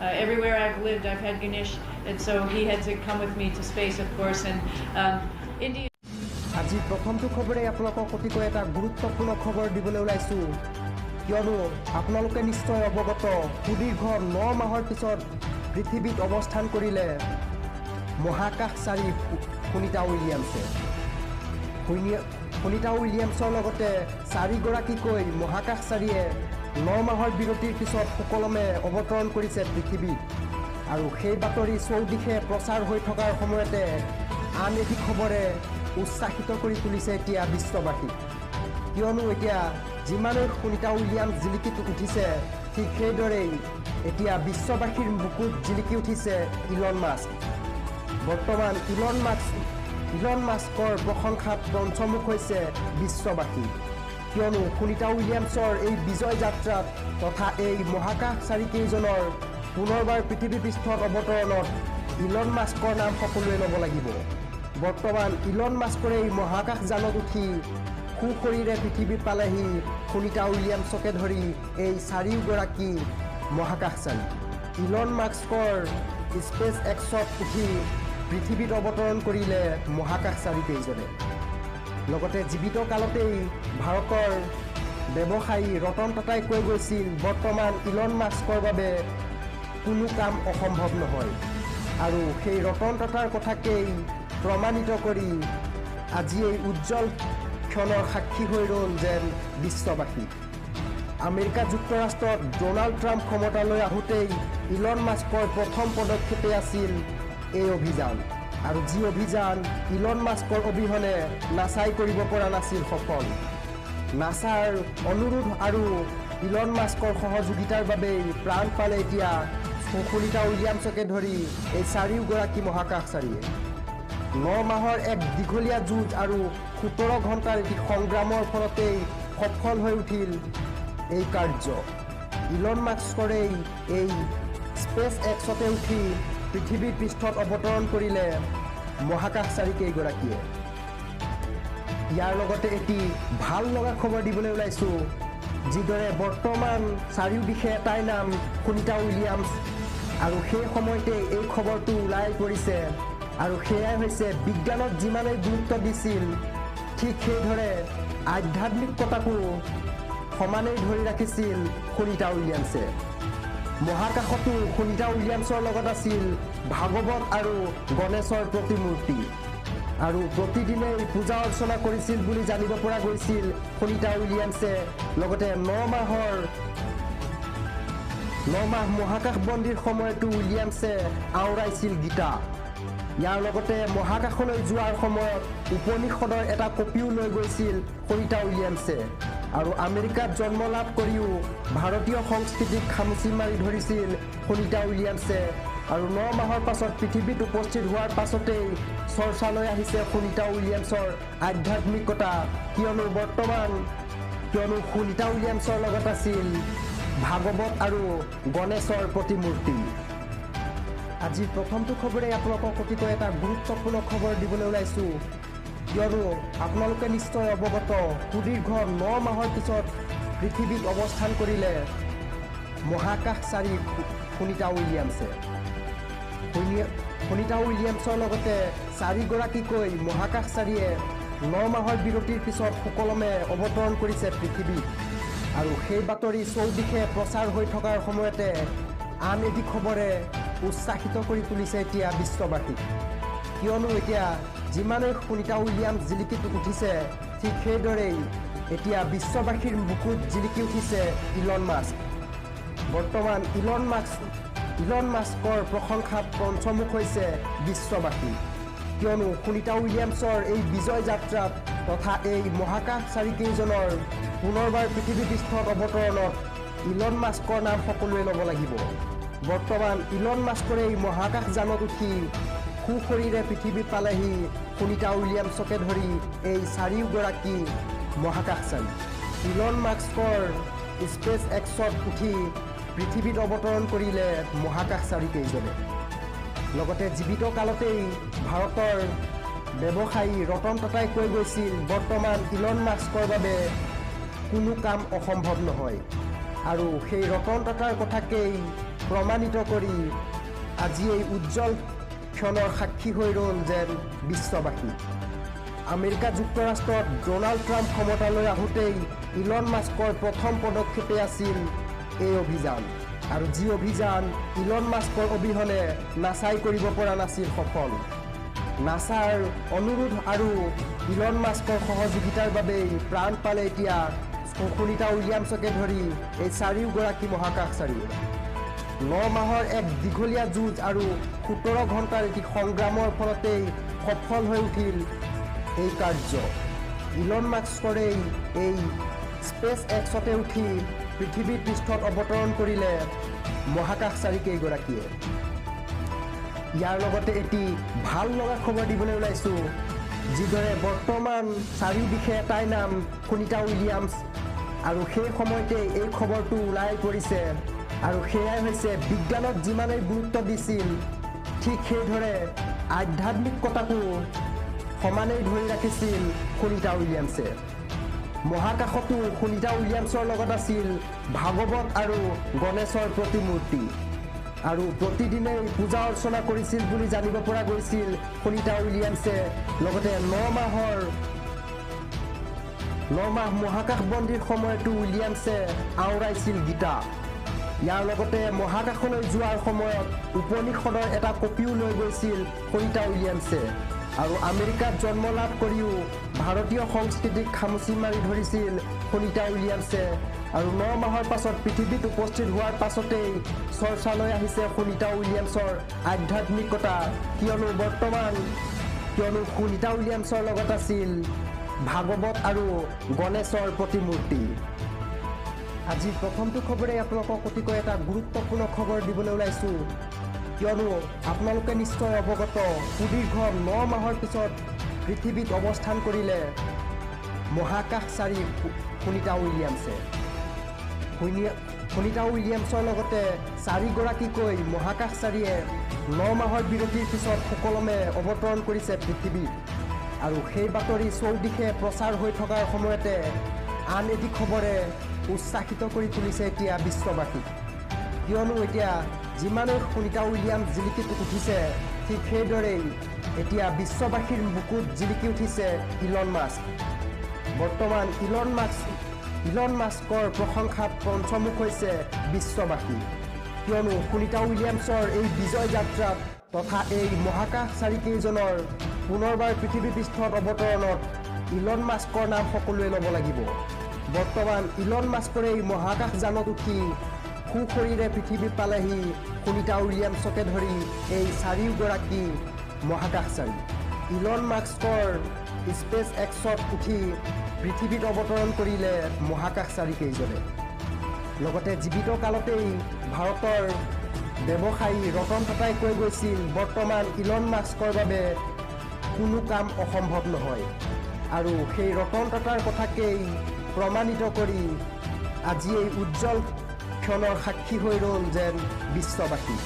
everywhere I've lived, I've had Ganesh, and so he had to come with me to space, of course. And India. আজি প্ৰথমটো খবৰে আপোনালোকক অতিকৈ এটা গুৰুত্বপূৰ্ণ খবৰ দিবলৈ ওলাইছোঁ, কিয়নো আপোনালোকে নিশ্চয় অৱগত সুদীৰ্ঘ 9 মাহৰ পিছত পৃথিৱীত অৱস্থান কৰিলে মহাকাশচাৰী সুনিতা উইলিয়ামছে। সুনিতা উইলিয়ামছৰ লগতে 4গৰাকীকৈ মহাকাশচাৰীয়ে 9 মাহৰ বিৰতিৰ পিছত সুকলমে অৱতৰণ কৰিছে পৃথিৱীত। আৰু সেই বাতৰি চৌদিশে প্ৰচাৰ হৈ থকাৰ সময়তে আন এটি খবৰে উৎসাহিত কৰি তুলিছে এতিয়া বিশ্ববাসীক, কিয়নো এতিয়া যিমানেই সুনিতা উইলিয়ামছ জিলিকি উঠিছে ঠিক সেইদৰেই এতিয়া বিশ্ববাসীৰ বুকুত জিলিকি উঠিছে ইলন মাস্ক। বৰ্তমান ইলন মাস্কৰ প্ৰশংসাত পঞ্চমুখ হৈছে বিশ্ববাসী, কিয়নো সুনিতা উইলিয়ামছৰ এই বিজয় যাত্ৰাত তথা এই মহাকাশচাৰীকেইজনৰ পুনৰবাৰ পৃথিৱী পৃষ্ঠত অৱতৰণত ইলন মাস্কৰ নাম সকলোৱে ল'ব লাগিব। বৰ্তমান ইলন মাস্কৰে এই মহাকাশযানত উঠি সুশৰীৰে পৃথিৱীত পালেহি সুনিতা উইলিয়ামছকে ধৰি এই 4গৰাকী মহাকাশচাৰী। ইলন মাস্কৰ স্পেচ এক্সত উঠি পৃথিৱীত অৱতৰণ কৰিলে মহাকাশচাৰীকেইজনে। লগতে জীৱিত কালতেই ভাৰতৰ ব্যৱসায়ী ৰতন টাটাই কৈ গৈছিল, বৰ্তমান ইলন মাস্কৰ বাবে কোনো কাম অসম্ভৱ নহয়। আৰু সেই ৰতন টাটাৰ কথাকেই প্ৰমাণিত কৰি আজি এই উজ্জ্বল ক্ষণৰ সাক্ষী হৈ ৰ'ল যেন বিশ্ববাসী। আমেৰিকা যুক্তৰাষ্ট্ৰত ডোনাল্ড ট্ৰাম্প ক্ষমতালৈ আহোঁতেই ইলন মাস্কৰ প্ৰথম পদক্ষেপে আছিল এই অভিযান, আৰু যি অভিযান ইলন মাস্কৰ অবিহনে নাছাই কৰিব পৰা নাছিল সফল। নাছাৰ অনুৰোধ আৰু ইলন মাস্কৰ সহযোগিতাৰ বাবেই প্ৰাণ পালে এতিয়া সুনিতা উইলিয়ামছকে ধৰি এই 4গৰাকী মহাকাশচাৰীয়ে। 9 মাহৰ এক দীঘলীয়া যুঁজ আৰু 17 ঘণ্টাৰ এটি সংগ্ৰামৰ ফলতেই সফল হৈ উঠিল এই কাৰ্য। ইলন মাস্কৰেই এই স্পেচ এক্সতে উঠি পৃথিৱীৰ পৃষ্ঠত অৱতৰণ কৰিলে মহাকাশচাৰীকেইগৰাকীয়ে। ইয়াৰ লগতে এটি ভাল লগা খবৰ দিবলৈ ওলাইছোঁ, যিদৰে বৰ্তমান চাৰিওদিশে এটাই নাম সুনিতা উইলিয়ামছ, আৰু সেই সময়তে এই খবৰটো ওলাই পৰিছে। আৰু সেয়াই হৈছে বিজ্ঞানত যিমানেই গুৰুত্ব দিছিল ঠিক সেইদৰে আধ্যাত্মিকতাকো সমানেই ধৰি ৰাখিছিল সুনিতা উইলিয়ামছে। মহাকাশতো সুনিতা উইলিয়ামছৰ লগত আছিল ভাগৱত আৰু গণেশৰ প্ৰতিমূৰ্তি, আৰু প্ৰতিদিনেই পূজা অৰ্চনা কৰিছিল বুলি জানিব পৰা গৈছিল সুনিতা উইলিয়ামছে। লগতে 9 মাহ মহাকাশবন্দীৰ সময়তো উইলিয়ামছে আওৰাইছিল গীতা। ইয়াৰ লগতে মহাকাশলৈ যোৱাৰ সময়ত উপনিষদৰ এটা কপিও লৈ গৈছিল সুনিতা উইলিয়ামছে। আৰু আমেৰিকাত জন্ম লাভ কৰিও ভাৰতীয় সংস্কৃতিক খামুচি মাৰি ধৰিছিল সুনিতা উইলিয়ামছে। আৰু 9 মাহৰ পাছত পৃথিৱীত উপস্থিত হোৱাৰ পাছতেই চৰ্চালৈ আহিছে সুনিতা উইলিয়ামছৰ আধ্যাত্মিকতা, কিয়নো সুনিতা উইলিয়ামছৰ লগত আছিল ভাগৱত আৰু গণেশৰ প্ৰতিমূৰ্তি। আজি প্ৰথমটো খবৰে আপোনালোকক অতিকৈ এটা গুৰুত্বপূৰ্ণ খবৰ দিবলৈ ওলাইছোঁ, কিয়নো আপোনালোকে নিশ্চয় অৱগত সুদীৰ্ঘ 9 মাহৰ পিছত পৃথিৱীত অৱস্থান কৰিলে মহাকাশচাৰী সুনিতা উইলিয়ামছে। সুনিতা উইলিয়ামছৰ লগতে 4গৰাকীকৈ মহাকাশচাৰীয়ে 9 মাহৰ বিৰতিৰ পিছত সুকলমে অৱতৰণ কৰিছে পৃথিৱীত। আৰু সেই বাতৰি চৌদিশে প্ৰচাৰ হৈ থকাৰ সময়তে আন এটি খবৰে উৎসাহিত কৰি তুলিছে এতিয়া বিশ্ববাসীক, কিয়নো এতিয়া যিমানেই সুনিতা উইলিয়ামছ জিলিকি উঠিছে ঠিক সেইদৰেই এতিয়া বিশ্ববাসীৰ বুকুত জিলিকি উঠিছে ইলন মাস্ক। বৰ্তমান ইলন মাস্কৰ প্ৰশংসাত পঞ্চমুখ হৈছে বিশ্ববাসী, কিয়নো সুনিতা উইলিয়ামছৰ এই বিজয় যাত্ৰাত তথা এই মহাকাশচাৰীকেইজনৰ পুনৰবাৰ পৃথিৱী পৃষ্ঠত অৱতৰণত ইলন মাস্কৰ নাম সকলোৱে ল'ব লাগিব। বৰ্তমান ইলন মাস্কৰে এই মহাকাশযানত উঠি সুশৰীৰে পৃথিৱীত পালেহি সুনিতা উইলিয়ামছকে ধৰি এই 4গৰাকী মহাকাশচাৰী। ইলন মাস্কৰ স্পেচ এক্সত উঠি পৃথিৱীত অৱতৰণ কৰিলে মহাকাশচাৰীকেইজনে। লগতে জীৱিত কালতেই ভাৰতৰ ব্যৱসায়ী ৰতন টাটাই কৈ গৈছিল, বৰ্তমান ইলন মাস্কৰ বাবে কোনো কাম অসম্ভৱ নহয়। আৰু সেই ৰতন টাটাৰ কথাকেই প্ৰমাণিত কৰি আজি এই উজ্জ্বল ক্ষণৰ সাক্ষী হৈ ৰ'ল যেন বিশ্ববাসী। আমেৰিকা যুক্তৰাষ্ট্ৰত ডোনাল্ড ট্ৰাম্প ক্ষমতালৈ আহোঁতেই ইলন মাস্কৰ প্ৰথম পদক্ষেপে আছিল এই অভিযান, আৰু যি অভিযান ইলন মাস্কৰ অবিহনে নাছাই কৰিব পৰা নাছিল সফল। নাছাৰ অনুৰোধ আৰু ইলন মাস্কৰ সহযোগিতাৰ বাবেই প্ৰাণ পালে এতিয়া সুনিতা উইলিয়ামছকে ধৰি এই চাৰিওগৰাকী মহাকাশচাৰীয়ে। 9 মাহৰ এক দীঘলীয়া যুঁজ আৰু 17 ঘণ্টাৰ এটি সংগ্ৰামৰ ফলতেই সফল হৈ উঠিল এই কাৰ্য। ইলন মাস্কৰেই এই স্পেচ এক্সতে উঠি পৃথিৱীৰ পৃষ্ঠত অৱতৰণ কৰিলে মহাকাশচাৰীকেইগৰাকীয়ে। ইয়াৰ লগতে এটি ভাল লগা খবৰ দিবলৈ ওলাইছোঁ, যিদৰে বৰ্তমান চাৰিওদিশে এটাই নাম সুনিতা উইলিয়ামছ, আৰু সেই সময়তে এই খবৰটো ওলাই পৰিছে। আৰু সেয়াই হৈছে বিজ্ঞানত যিমানেই গুৰুত্ব দিছিল ঠিক সেইদৰে আধ্যাত্মিকতাকো সমানেই ধৰি ৰাখিছিল সুনিতা উইলিয়ামছে। মহাকাশতো সুনিতা উইলিয়ামছৰ লগত আছিল ভাগৱত আৰু গণেশৰ প্ৰতিমূৰ্তি, আৰু প্ৰতিদিনেই পূজা অৰ্চনা কৰিছিল বুলি জানিব পৰা গৈছিল সুনিতা উইলিয়ামছে। লগতে 9 মাহ মহাকাশবন্দীৰ সময়তো উইলিয়ামছে আওৰাইছিল গীতা। ইয়াৰ লগতে মহাকাশলৈ যোৱাৰ সময়ত উপনিষদৰ এটা কপিও লৈ গৈছিল সুনিতা উইলিয়ামছে। আৰু আমেৰিকাত জন্ম লাভ কৰিও ভাৰতীয় সংস্কৃতিক খামুচি মাৰি ধৰিছিল সুনিতা উইলিয়ামছে। আৰু 9 মাহৰ পাছত পৃথিৱীত উপস্থিত হোৱাৰ পাছতেই চৰ্চালৈ আহিছে সুনিতা উইলিয়ামছৰ আধ্যাত্মিকতা, কিয়নো সুনিতা উইলিয়ামছৰ লগত আছিল ভাগৱত আৰু গণেশৰ প্ৰতিমূৰ্তি। আজি প্ৰথমটো খবৰে আপোনালোকক অতিকৈ এটা গুৰুত্বপূৰ্ণ খবৰ দিবলৈ ওলাইছোঁ, কিয়নো আপোনালোকে নিশ্চয় অৱগত সুদীৰ্ঘ 9 মাহৰ পিছত পৃথিৱীত অৱস্থান কৰিলে মহাকাশচাৰী সুনিতা উইলিয়ামছে। সুনিতা উইলিয়ামছৰ লগতে 4গৰাকীকৈ মহাকাশচাৰীয়ে 9 মাহৰ বিৰতিৰ পিছত সুকলমে অৱতৰণ কৰিছে পৃথিৱীত। আৰু সেই বাতৰি চৌদিশে প্ৰচাৰ হৈ থকাৰ সময়তে আন এটি খবৰে উৎসাহিত কৰি তুলিছে এতিয়া বিশ্ববাসীক, কিয়নো এতিয়া যিমানেই সুনিতা উইলিয়ামছ জিলিকি উঠিছে ঠিক সেইদৰেই এতিয়া বিশ্ববাসীৰ বুকুত জিলিকি উঠিছে ইলন মাস্ক। বৰ্তমান ইলন মাস্কৰ প্ৰশংসাত পঞ্চমুখ হৈছে বিশ্ববাসী, কিয়নো সুনিতা উইলিয়ামছৰ এই বিজয় যাত্ৰাত তথা এই মহাকাশচাৰীকেইজনৰ পুনৰবাৰ পৃথিৱী পৃষ্ঠত অৱতৰণত ইলন মাস্কৰ নাম সকলোৱে ল'ব লাগিব। বৰ্তমান ইলন মাস্কৰে এই মহাকাশযানত উঠি সুশৰীৰে পৃথিৱী পালেহি সুনিতা উইলিয়ামছকে ধৰি এই চাৰিওগৰাকী মহাকাশচাৰী। ইলন মাস্কৰ স্পেচ এক্সত উঠি পৃথিৱীত অৱতৰণ কৰিলে মহাকাশচাৰীকেইজনে। লগতে জীৱিত কালতেই ভাৰতৰ ব্যৱসায়ী ৰতন টাটাই কৈ গৈছিল, বৰ্তমান ইলন মাস্কৰ বাবে কোনো কাম অসম্ভৱ নহয়। আৰু সেই ৰতন টাটাৰ কথাকেই প্ৰমাণিত কৰি আজি এই উজ্জ্বল ক্ষণৰ সাক্ষী হৈ ৰ'ল যেন বিশ্ববাসী।